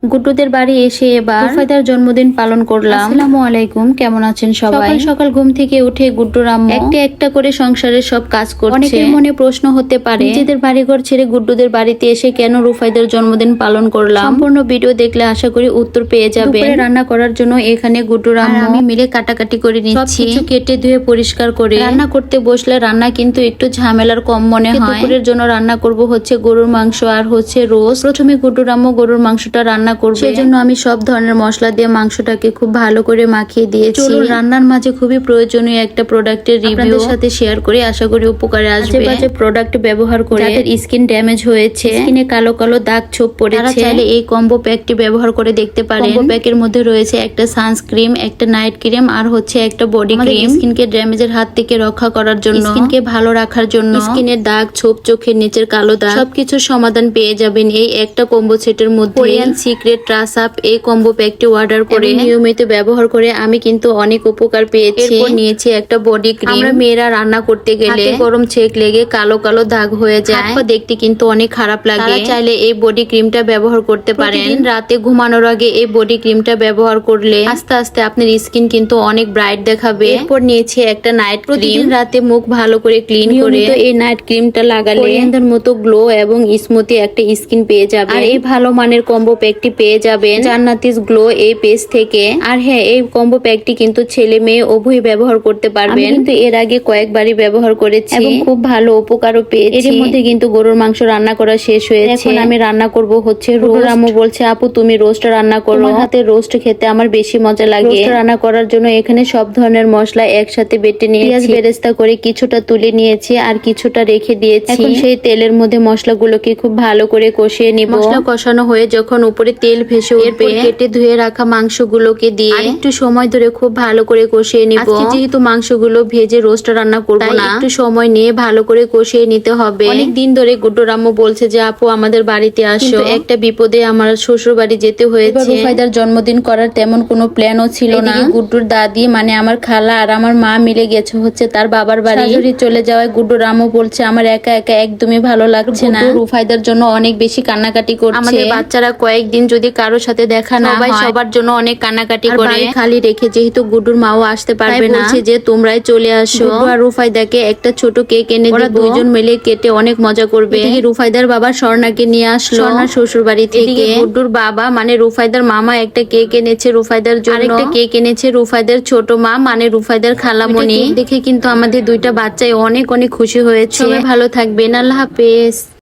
গুড্ডুদের বাড়ি এসে এবার রুফায়দার জন্মদিন পালন করলাম। আসসালামু আলাইকুম, কেমন আছেন সবাই? সকাল সকাল ঘুম থেকে উঠে গুড্ডুর আম্মু একটা একটা করে সংসারের সব কাজ করছে। অনেকের মনে প্রশ্ন হতে পারে, নিজেদের বাড়িঘর ছেড়ে গুড্ডুদের বাড়িতে এসে কেন রুফায়দার জন্মদিন পালন করলাম? সম্পূর্ণ ভিডিও দেখলে আশা করি উত্তর পেয়ে যাবে। রান্না করার জন্য এখানে গুড্ডুর আম্মু আমি মিলে কাটাকাটি করে নিচ্ছি, সবকিছু কেটে ধুয়ে পরিষ্কার করে। রান্না করতে বসলে রান্না কিন্তু একটু ঝামেলার কম মনে হয়। দুপুরের জন্য রান্না করব হচ্ছে গরুর মাংস আর হচ্ছে রোস্ট। প্রথমে গুড্ডুর আম্মু গরুর মাংসটা রান্না করবে, সেজন্য আমি সব ধরনের মশলা দিয়ে মাংসটাকে খুব ভালো করে মাখিয়ে দিয়েছি। চলুন রান্নার মাঝে খুবই প্রয়োজনীয় একটা প্রোডাক্টের রিভিউ আপনাদের সাথে শেয়ার করি, আশা করি উপকারে আসবে। বাজে প্রোডাক্ট ব্যবহার করে যাদের স্কিন ড্যামেজ হয়েছে, স্কিনে কালো কালো দাগ ছোপ পড়েছে, তারা চাইলে এই কম্বো প্যাকটি ব্যবহার করে দেখতে পারেন। কম্বো প্যাকের মধ্যে রয়েছে একটা সানস্ক্রিন, একটা নাইট ক্রিম আর হচ্ছে একটা বডি ক্রিম। স্কিনকে ড্যামেজের হাত থেকে রক্ষা করার জন্য, স্কিনকে ভালো রাখার জন্য, স্কিনের দাগ ছোপ, চোখের নিচের কালো দাগ সবকিছুর সমাধান পেয়ে যাবেন এই একটা কম্বো সেটের মধ্যে। কোরিয়ান সিক্রেট ট্রাস আপ এই কম্বো প্যাকটি অর্ডার করে নিয়মিত ব্যবহার করে আমি কিন্তু অনেক উপকার পেয়েছি। এরপর নিয়েছি একটা বডি ক্রিম। আমরা মেয়েরা রান্না করতে গেলে গরম ছেক লেগে কালো কালো দাগ হয়ে যায়, হাত পা দেখতে কিন্তু অনেক খারাপ লাগে। চাইলে এই বডি ক্রিমটা ব্যবহার করতে পারেন। রাতে ঘুমানোর আগে এই বডি ক্রিমটা ব্যবহার করলে আস্তে আস্তে আপনার স্কিন কিন্তু অনেক ব্রাইট দেখাবে। এরপর নিয়েছি একটা নাইট ক্রিম। রাতে মুখ ভালো করে ক্লিন করে এই নাইট ক্রিমটা লাগালে কোরিয়ানদের মতো গ্লো এবং স্মুথি একটা স্কিন পেয়ে যাবে। আর এই ভালো মানের কম্বো প্যাকটি পেয়ে যাবেন জান্নাতিস গ্লো এই পেজ থেকে। আর হ্যাঁ, এই কম্বো প্যাকটি কিন্তু ছেলে মেয়ে উভয় ব্যবহার করতে পারবেন। কিন্তু এর আগে কয়েকবারই ব্যবহার করেছি এবং খুব ভালো উপকারও পেয়েছি। এর মধ্যে কিন্তু গরুর মাংস রান্না করা শেষ হয়েছে। এখন আমি রান্না করব হচ্ছে রোস্ট। আম্মু বলছে, আপু তুমি রোস্ট রান্না করো, তোমার হাতে রোস্ট খেতে আমার বেশি মজা লাগে। রোস্ট রান্না করার জন্য এখানে সব ধরনের মশলা একসাথে বেটে নিয়েছি, পেঁয়াজ বেরেস্তা করে কিছুটা তুলে নিয়েছি আর কিছুটা রেখে দিয়েছি। এখন সেই তেলের মধ্যে মশলাগুলোকে খুব ভালো করে কষিয়ে নিব। মশলা কষানো হয়ে যখন উপরে তেল ভেসে উঠবে, কেটে ধুয়ে রাখা মাংসগুলোকে দিয়ে একটু সময় ধরে খুব ভালো করে কষিয়ে নিব। আজকে যেহেতু মাংসগুলো ভেজে রোস্ট রান্না করব না, একটু সময় নিয়ে ভালো করে কষিয়ে নিতে হবে। অনেক দিন ধরে গুড্ডুর আম্মু বলছে যে আপু আমাদের বাড়িতে আসো, একটা বিপদে আমার শ্বশুর বাড়ি যেতে হয়েছে। রুফায়দার জন্মদিন করার তেমন কোনো প্ল্যানও ছিল না। গুড্ডুর দাদি মানে আমার খালা আর আমার মা মিলে গেছে হচ্ছে তার বাবার বাড়ি। শাশুড়ি চলে যাওয়ায় গুড্ডুর আম্মু বলছে আমার একা একা একদমই ভালো লাগছে না। রুফায়দার জন্য অনেক বেশি কান্নাকাটি করছে। আমাদের বাচ্চারা কয়েকদিন যদি কারোর সাথে দেখা না হয়, সবার জন্য অনেক কান্নাকাটি করে। খালি রেখে যেহেতু গুড্ডুর মাও আসতে পারবে না, বলছে যে তোমরাই চলে আসো। গুড্ডু আর রুফায়দাকে একটা ছোট কেক এনে দিব, দুইজন মিলে কেটে অনেক মজা করবে। রুফায়দার বাবা স্বর্ণাকে নিয়ে আসলো স্বর্ণার শ্বশুর বাড়ি থেকে। গুড্ডুর বাবা মানে রুফায়দার মামা একটা কেক এনেছে রুফায়দার জন্য, আরেকটা কেক এনেছে রুফায়দার ছোট মা মানে রুফায়দার খালামণি। দেখে কিন্তু আমাদের দুইটা বাচ্চাই অনেক অনেক খুশি হয়েছে। সবাই ভালো থাকবেন, আল্লাহ হাফেজ।